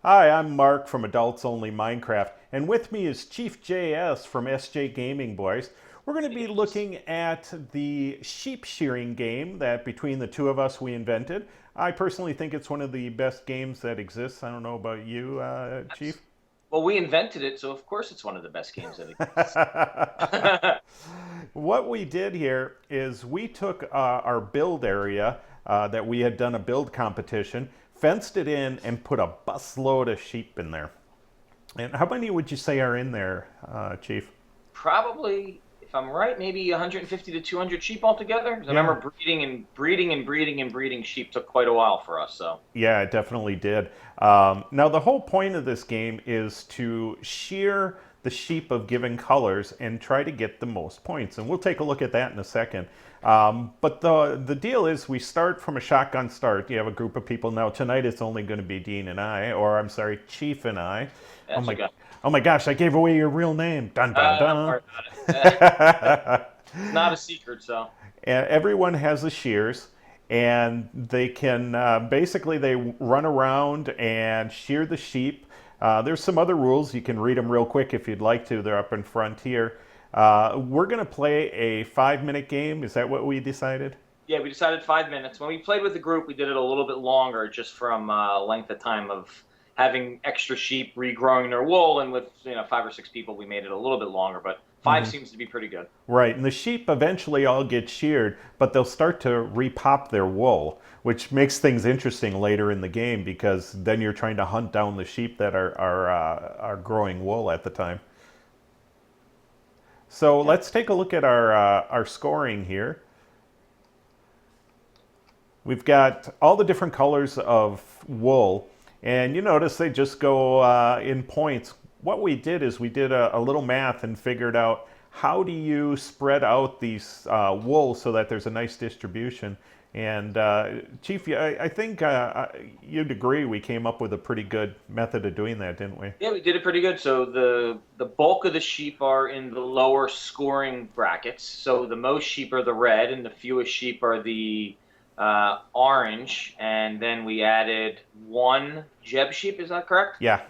Hi, I'm Mark from Adults Only Minecraft, and with me is ChiefJS from SJ Gaming Boys. We're going to be looking at the sheep shearing game that between the two of us we invented. I personally think it's one of the best games that exists. I don't know about you, Chief. Well, we invented it, so of course it's one of the best games that exists. What we did here is we took our build area that we had done a build competition, fenced it in, and put a busload of sheep in there. And how many would you say are in there, Chief? Probably, if I'm right, maybe 150 to 200 sheep altogether. 'Cause I Yeah, remember breeding sheep took quite a while for us. So yeah, it definitely did. Now, the whole point of this game is to shear the sheep of given colors and try to get the most points. And we'll take a look at that in a second. But the deal is we start from a shotgun start. You have a group of people. Now, tonight it's only going to be Dean and I, or I'm sorry, Chief and I. Oh that's my, you got. oh my gosh, I gave away your real name. Dun, dun, Don't dun. worry about it. It's not a secret. So Everyone has the shears, and they can basically they run around and shear the sheep. There's some other rules. You can read them real quick if you'd like to. They're up in front here. We're going to play a 5-minute game. Is that what we decided? yeah, we decided 5 minutes. When we played with the group, we did it a little bit longer, just from length of time of having extra sheep regrowing their wool, and with 5 or 6 people, we made it a little bit longer. But five seems to be pretty good. Right, and the sheep eventually all get sheared, but they'll start to repop their wool, which makes things interesting later in the game because then you're trying to hunt down the sheep that are growing wool at the time. So Yeah. let's take a look at our scoring here. We've got all the different colors of wool, and you notice they just go in points. What we did is we did a little math and figured out how do you spread out these wool so that there's a nice distribution. And Chief, I think you'd agree we came up with a pretty good method of doing that, didn't we? Yeah, we did it pretty good. So the bulk of the sheep are in the lower scoring brackets. So the most sheep are the red, and the fewest sheep are the orange. And then we added one Jeb sheep. Is that correct? Yeah.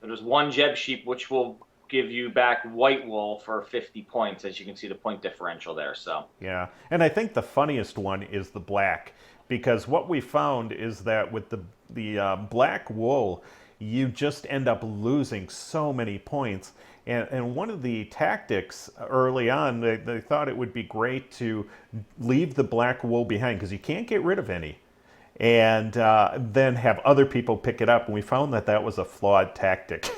So there's one Jeb sheep, which will give you back white wool for 50 points, as you can see the point differential there. So Yeah, and I think the funniest one is the black, because what we found is that with the black wool, you just end up losing so many points. And one of the tactics early on, they thought it would be great to leave the black wool behind because you can't get rid of any, and then have other people pick it up. And we found that that was a flawed tactic.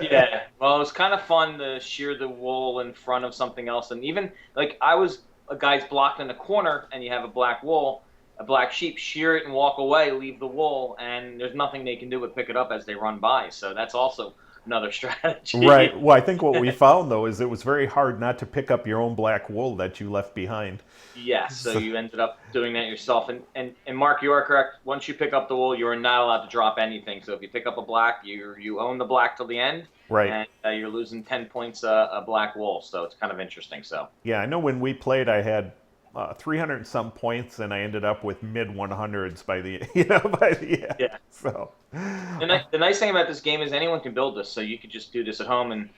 yeah, well, it was kind of fun to shear the wool in front of something else, and even like I was a guy's blocked in the corner, and you have a black wool, a black sheep, shear it and walk away, leave the wool, and there's nothing they can do but pick it up as they run by. So that's also another Right. strategy. Well, I think what we found though is it was very hard not to pick up your own black wool that you left behind. Yes, so So, you ended up doing that yourself. And Mark, you are correct. Once you pick up the wool, you're not allowed to drop anything. So if you pick up a black, you own the black till the end, right. and you're losing 10 points a black wool. So it's kind of interesting. So Yeah, I know when we played, I had 300 and some points, and I ended up with mid 100s by the by the end. yeah. So, The nice thing about this game is anyone can build this, so you could just do this at home. And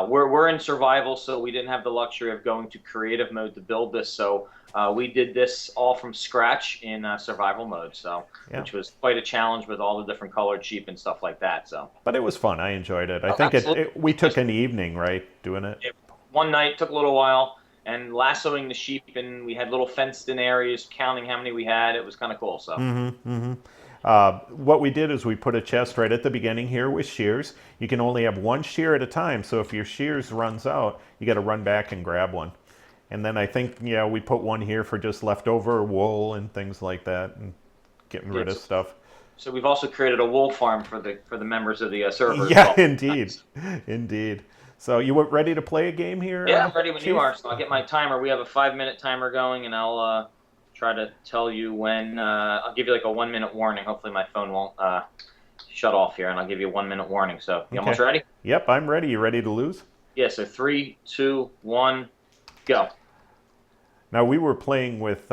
we're in survival, so we didn't have the luxury of going to creative mode to build this. So we did this all from scratch in survival mode. So yeah, which was quite a challenge with all the different colored sheep and stuff like that. So but it was fun. I enjoyed it. I oh, think absolutely. we took an evening, right, doing it. One night took a little while, and lassoing the sheep, and we had little fenced-in areas, counting how many we had. It was kind of cool. So What we did is we put a chest right at the beginning here with shears. You can only have one shear at a time, so if your shears runs out, you got to run back and grab one. And then I think, yeah, we put one here for just leftover wool and things like that, and getting yeah, rid of stuff. so we've also created a wool farm for the members of the server as Yeah, well. indeed, indeed. So you were ready to play a game here, Yeah, I'm ready when you Chief? are. So I'll get my timer. We have a 5 minute timer going, and I'll try to tell you when. I'll give you like a 1 minute warning. Hopefully my phone won't shut off here, and I'll give you a 1 minute warning. So you Okay. almost ready? Yep, I'm ready. You ready to lose? Yeah. So three, two, one, go. Now we were playing with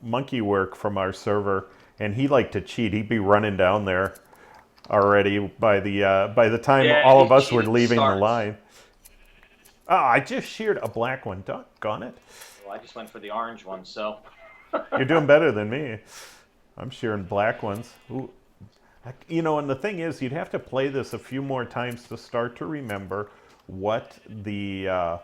Monkey Work from our server, and he liked to cheat. He'd be running down there. already by the time Yeah, all he of us were cheated leaving the starts. line. Oh, I just sheared a black one. Doggone it. Well, I just went for the orange one, so. You're doing better than me. I'm shearing black ones. Ooh. You know, and the thing is, you'd have to play this a few more times to start to remember what the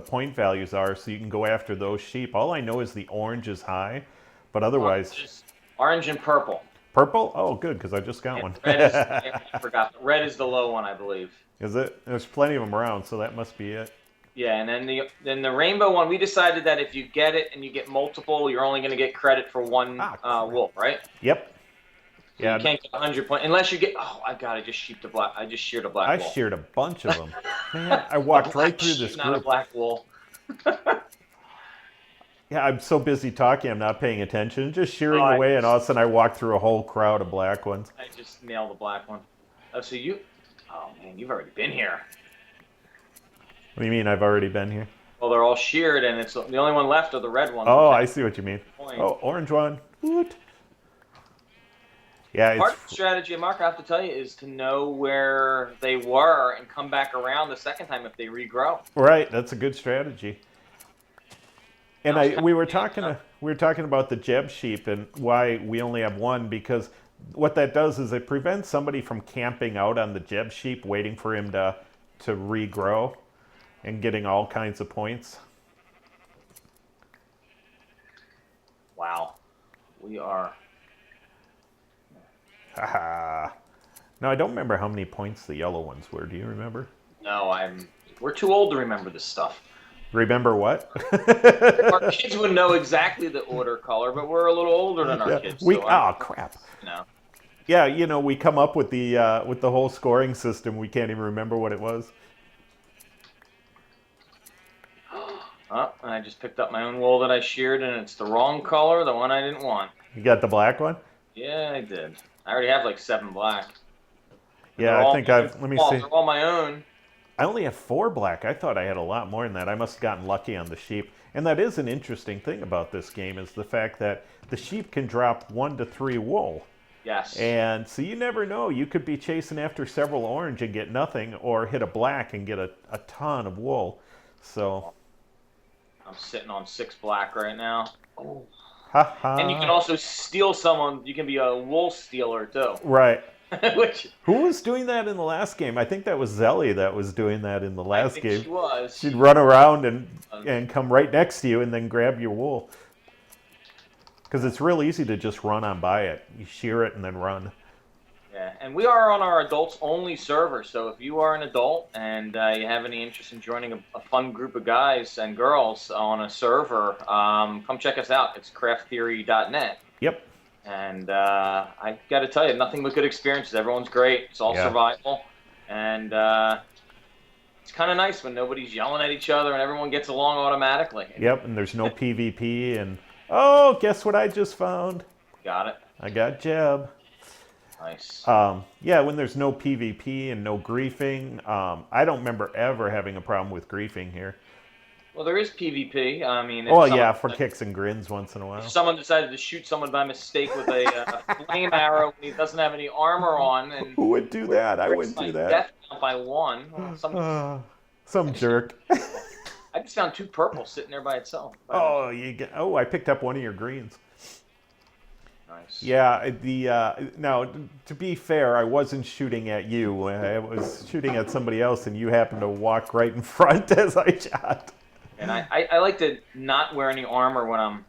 point values are, so you can go after those sheep. All I know is the orange is high, but otherwise, Orange and purple. purple. Oh, good, because I just got And one. red is, I forgot. Red is the low one, I believe. Is it? There's plenty of them around, so that must be it. Yeah, and then the rainbow one, we decided that if you get it and you get multiple, you're only going to get credit for one wool, right? Yep. So you can't get 100 points unless you get. Oh, I just sheared a black wool. I sheared a bunch of them. Man, I walked right through this Not a group. black wool. Yeah, I'm so busy talking, I'm not paying attention, just shearing away, and all of a sudden I walked through a whole crowd of black ones. I just nailed the black one. Oh, so you. Oh man, you've already been here. What do you mean I've already been here? Well, they're all sheared, and it's the only one left are the red ones. Oh, I see what you mean. Point. Oh, orange one. Woot. Yeah, Part of the strategy, Mark, I have to tell you, is to know where they were and come back around the second time if they regrow. Right, that's a good strategy. And we were talking about the Jeb sheep and why we only have one, because what that does is it prevents somebody from camping out on the Jeb sheep waiting for him to regrow and getting all kinds of points. Wow. We are. Haha. No, I don't remember how many points the yellow ones were. Do you remember? No, we're too old to remember this stuff. Remember what? Our kids would know exactly the order color, but we're a little older than our kids. Crap. No. Yeah, you know, we come up with the whole scoring system. We can't even remember what it was. Oh, I just picked up my own wool that I sheared, and it's the wrong color, the one I didn't want. You got the black one? Yeah, I did. I already have like 7 black. Yeah, I think let me see. They're all my own. I only have 4 black. I thought I had a lot more than that. I must have gotten lucky on the sheep. And that is an interesting thing about this game, is the fact that the sheep can drop 1 to 3 wool. Yes. And so you never know. You could be chasing after several orange and get nothing, or hit a black and get a ton of wool. So I'm sitting on 6 black right now. Oh. Ha ha. And you can also steal someone. You can be a wool stealer too. Right. Who was doing that in the last game? I think that was Zelly that was doing that in the last game. She was. She'd run around and come right next to you and then grab your wool. Because it's real easy to just run on by it. You shear it and then run. Yeah, and we are on our adults-only server, so if you are an adult and you have any interest in joining a fun group of guys and girls on a server, come check us out. It's crafttheory.net. Yep. And I got to tell you, nothing but good experiences. Everyone's great. It's all survival. And it's kind of nice when nobody's yelling at each other and everyone gets along automatically. Yep, and there's no PvP. And, oh, guess what I just found? Got it. I got Jeb. Nice. Yeah, when there's no PvP and no griefing, I don't remember ever having a problem with griefing here. Well, there is PvP. I mean, for kicks and grins once in a while. If someone decided to shoot someone by mistake with a flame arrow and he doesn't have any armor on, and who would do that? I wouldn't do that. Death count by 1. Some jerk. I just found 2 purple sitting there by itself. I picked up one of your greens. Nice. Yeah, now, to be fair, I wasn't shooting at you. I was shooting at somebody else, and you happened to walk right in front as I shot. And I like to not wear any armor when I'm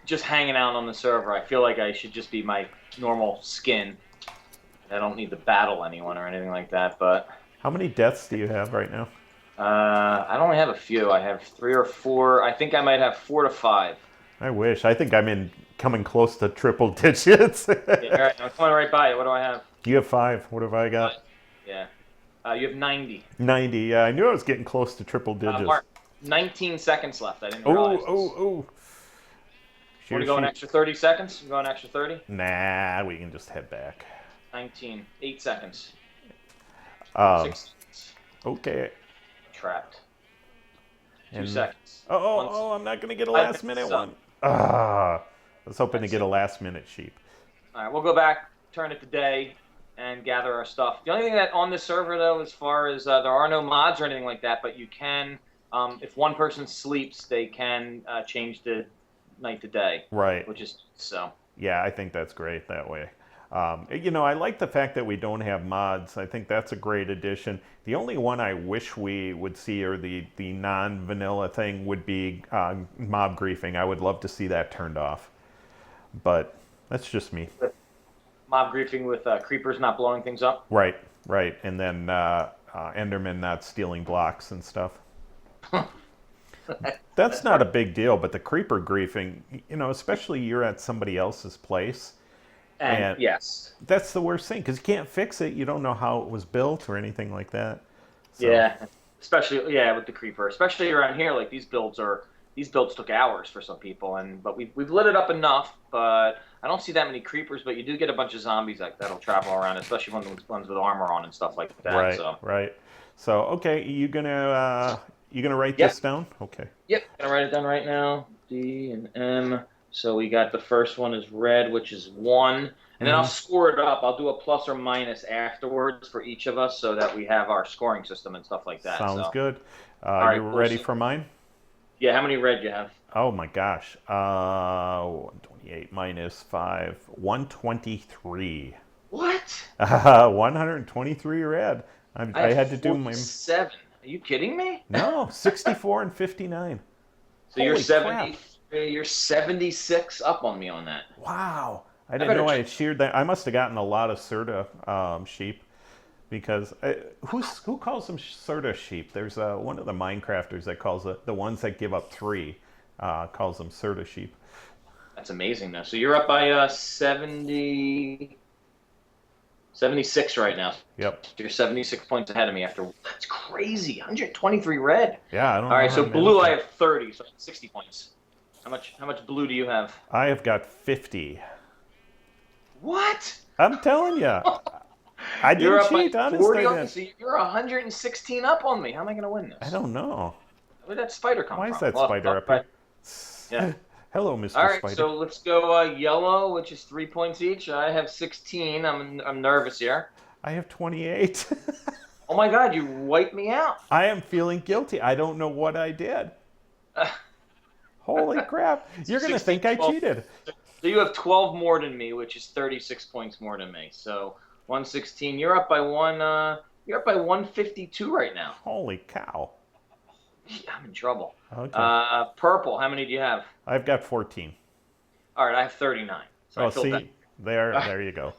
just hanging out on the server. I feel like I should just be my normal skin. I don't need to battle anyone or anything like that, but... How many deaths do you have right now? I only have a few. I have 3 or 4. I think I might have 4 to 5. I wish. I think I'm coming close to triple digits. Yeah, all right, I'm coming right by you. What do I have? You have 5. What have I got? 5. Yeah. You have 90. 90. Yeah, I knew I was getting close to triple digits. Mark, 19 seconds left. I didn't realize this. Want to go an extra 30 seconds? You go an extra 30? Nah, we can just head back. 19. 8 seconds. 6 seconds. Okay. Trapped. 2 seconds. I'm not going to get a last minute one. I was hoping to get a last minute sheep. All right, we'll go back, turn it to day. and gather our stuff. The only thing that on this server, though, as far as there are no mods or anything like that, but you can, if one person sleeps, they can change the night to day, Right. which is so. Yeah, I think that's great that way. I like the fact that we don't have mods. I think that's a great addition. The only one I wish we would see, or the non-vanilla thing, would be mob griefing. I would love to see that turned off. But that's just me. Mob griefing with creepers not blowing things up. Right, right. And then Enderman not stealing blocks and stuff. That's not a big deal, but the creeper griefing, especially you're at somebody else's place. And yes, that's the worst thing because you can't fix it. You don't know how it was built or anything like that. So. Yeah, especially with the creeper, especially around here. Like these builds took hours for some people, but we've lit it up enough. But I don't see that many creepers. But you do get a bunch of zombies that'll travel around, especially ones with armor on and stuff like that. Right, so. right. So okay, you gonna write this down? Okay. Yep, gonna write it down right now. D and M. So we got the first one is red, which is 1. And then I'll score it up. I'll do a plus or minus afterwards for each of us so that we have our scoring system and stuff like that. Sounds good. Right, you ready for mine? Yeah, how many red do you have? Oh my gosh. 128 minus 5. 123. What? 123 red. I had to do my... 7. Are you kidding me? No, 64 and 59. So you're 70. You're 76 up on me on that. Wow. I didn't know I had sheared that. I must have gotten a lot of Serta sheep because who calls them Serta sheep? There's one of the Minecrafters that calls it, the ones that give up 3 calls them Serta sheep. That's amazing though. So you're up by 76 right now. Yep. You're 76 points ahead of me after. That's crazy. 123 red. Yeah, I don't know. All right, so blue I have 30, so 60 points. How much blue do you have? I have got 50. What? I'm telling you. I didn't cheat, honestly. So you're 116 up on me. How am I going to win this? I don't know. Where did that spider come from? Why is that spider up here? Yeah. Hello, Mr. All right, Spider. so let's go yellow, which is 3 points each. I have 16. I'm nervous here. I have 28. Oh my God, you wiped me out. I am feeling guilty. I don't know what I did. Holy crap. You're going to think I cheated. So you have 12 more than me, which is 36 points more than me. So 116. You're up by 152 right now. Holy cow. I'm in trouble. Okay. Purple, how many do you have? I've got 14. All right, I have 39. So see, there you go.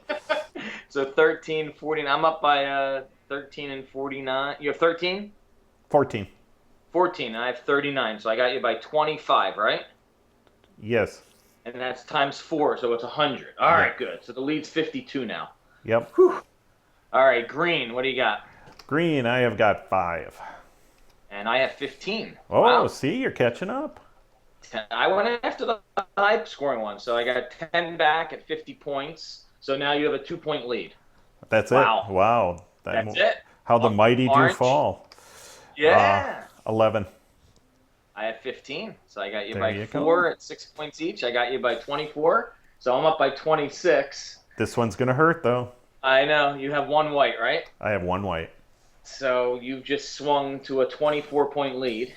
So 13, 14. I'm up by 13 and 49. You have 13? 14. 14. I have 39. So I got you by 25, right? Yes. And that's times 4, so it's 100. All right, good. So the lead's 52 now. Yep. Whew. All right, green, what do you got? Green, I have got 5. And I have 15. Oh, wow. See, you're catching up. I went after the high scoring one, so I got 10 back at 50 points. So now you have a 2-point lead. That's it. Wow. That's it. How the mighty do fall. Yeah. 11. I have 15, so I got you by 4 at 6 points each. I got you by 24, so I'm up by 26. This one's going to hurt, though. I know. You have 1 white, right? I have 1 white. So you've just swung to a 24-point lead.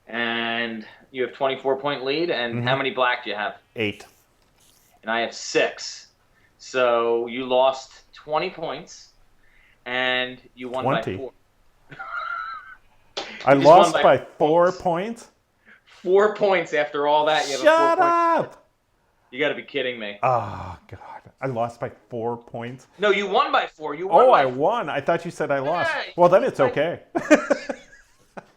And you have 24-point lead, and how many black do you have? 8. And I have 6. So you lost 20 points, and you won 20. by 4. I lost by 4 points? 4 points after all that. You have Shut up! You got to be kidding me. Oh, God. I lost by 4 points? No, you won by 4. You won by 4. Won. I thought you said I lost. Yeah, well, then it's okay.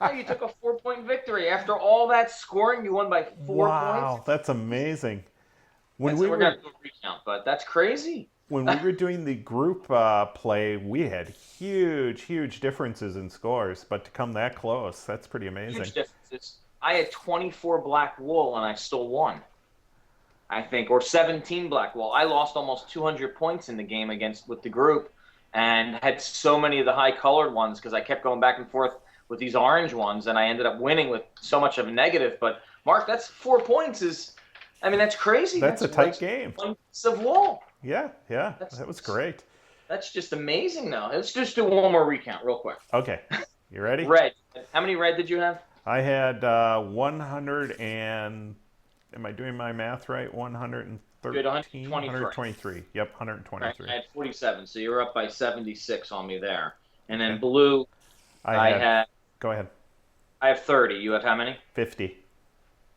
Oh, you took a 4-point victory. After all that scoring, you won by 4 points? Wow, that's amazing. We're going to do a recount, but that's crazy. When we were doing the group play, we had huge differences in scores, but to come that close, that's pretty amazing. Huge differences. I had 24 black wool, and I still won, I think, or 17 black wool. I lost almost 200 points in the game with the group and had so many of the high-colored ones because I kept going back and forth with these orange ones, and I ended up winning with so much of a negative. But, Mark, that's 4 points that's crazy. That's a tight game. 1 piece of wool. Yeah, that was great. That's just amazing, though. Let's just do one more recount real quick. Okay, you ready? Red. How many red did you have? I had 100 and, am I doing my math right? You had 113, 123. 123. Yep, Right, 123. I had 47, so you're up by 76 on me there. And then Okay. blue, I had Go ahead. I have 30. You have how many? 50.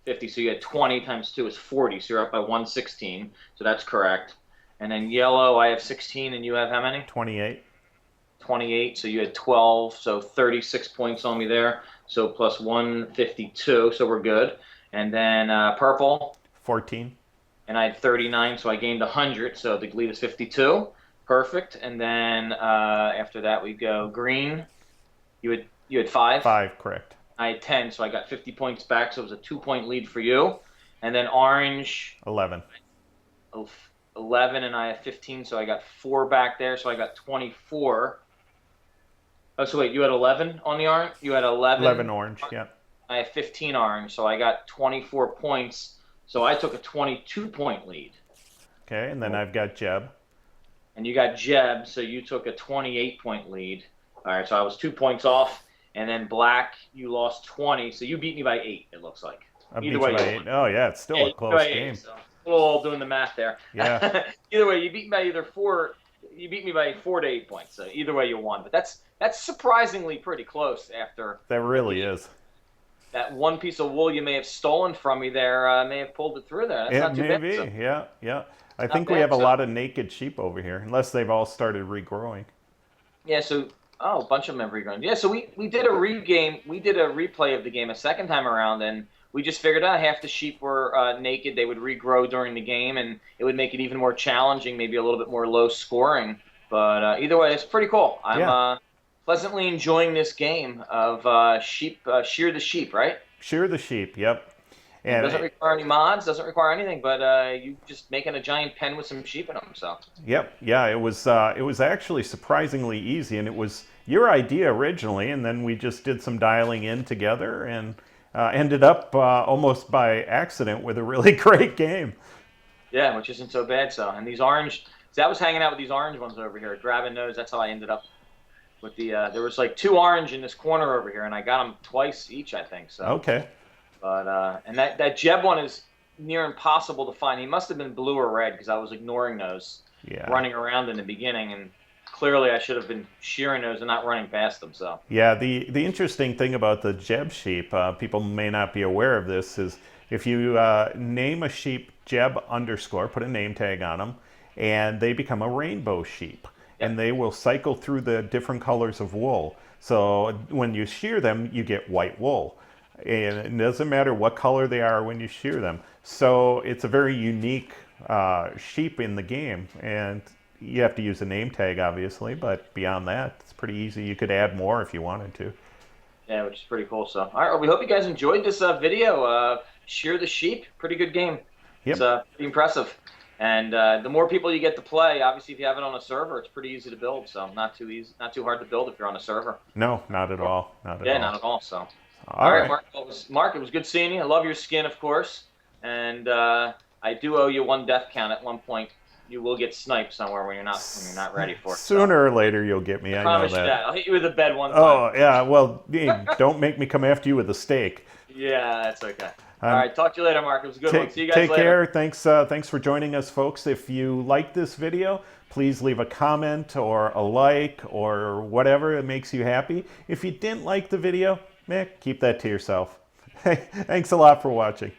50. So you had 20 times 2 is 40. So you're up by 116. So that's correct. And then yellow, I have 16, and you have how many? 28. 28. So you had 12. So 36 points on me there. So plus 152. So we're good. And then purple, 14. and I had 39. So I gained 100. So the lead is 52. Perfect. And then after that, we go green. You had 5. 5, correct. I had 10, so I got 50 points back, so it was a 2-point lead for you. And then orange, 11. 11, and I have 15, so I got 4 back there, so I got 24. Oh, so wait, you had 11 on the orange? You had 11? 11 orange, yeah. I have 15 orange, so I got 24 points. So I took a 22-point lead. Okay, and then I've got Jeb. And you got Jeb, so you took a 28-point lead. All right, so I was 2 points off. And then black, you lost 20, so you beat me by 8, it looks like. Either way, by 8. Oh, yeah, it's still a close game. 8, so we're all doing the math there. Yeah. Either way, you beat me by you beat me by 4 to 8 points. So either way, you won. But that's surprisingly pretty close after. That really is. That one piece of wool you may have stolen from me there may have pulled it through there. That's not too bad. Maybe, So. yeah. I think we have a lot of naked sheep over here, unless they've all started regrowing. Yeah, so a bunch of them have regrown. Yeah, so we did a replay of the game a second time around, and we just figured out half the sheep were naked. They would regrow during the game, and it would make it even more challenging, maybe a little bit more low scoring. But either way, it's pretty cool. I'm pleasantly enjoying this game of Shear the Sheep, right? Shear the Sheep, yep. And it doesn't require any mods, doesn't require anything, but you just making a giant pen with some sheep in them. So. Yep, yeah, it was actually surprisingly easy, and it was your idea originally, and then we just did some dialing in together, and ended up almost by accident with a really great game. Yeah, which isn't so bad. So, and these orange, see, I was hanging out with these orange ones over here, grabbing those. That's how I ended up with the. There was like 2 orange in this corner over here, and I got them twice each, I think. So. Okay. But and that Jeb one is near impossible to find. He must have been blue or red because I was ignoring those, running around in the beginning, and clearly I should have been shearing those and not running past them. So yeah, the interesting thing about the Jeb sheep, people may not be aware of this, is if you name a sheep Jeb _, put a name tag on them, and they become a rainbow sheep, and they will cycle through the different colors of wool. So when you shear them, you get white wool. And it doesn't matter what color they are when you shear them. So it's a very unique sheep in the game, and you have to use a name tag, obviously, but beyond that, it's pretty easy. You could add more if you wanted to. Yeah, which is pretty cool. So, all right, well, we hope you guys enjoyed this video. Shear the Sheep, pretty good game. Yep. It's pretty impressive. And the more people you get to play, obviously, if you have it on a server, it's pretty easy to build. So not too hard to build if you're on a server. No, not at all. Not at all. So. All right, Mark, it was good seeing you. I love your skin, of course. And I do owe you 1 death count at one point. You will get sniped somewhere when you're not ready for it. Sooner or later, you'll get me. I promise know that. You that. I'll hit you with a bed one time. Oh, yeah. Well, don't make me come after you with a steak. Yeah, that's okay. All right, talk to you later, Mark. It was a good one. See you guys later. Take care. Thanks for joining us, folks. If you like this video, please leave a comment or a like or whatever that makes you happy. If you didn't like the video, keep that to yourself. Thanks a lot for watching.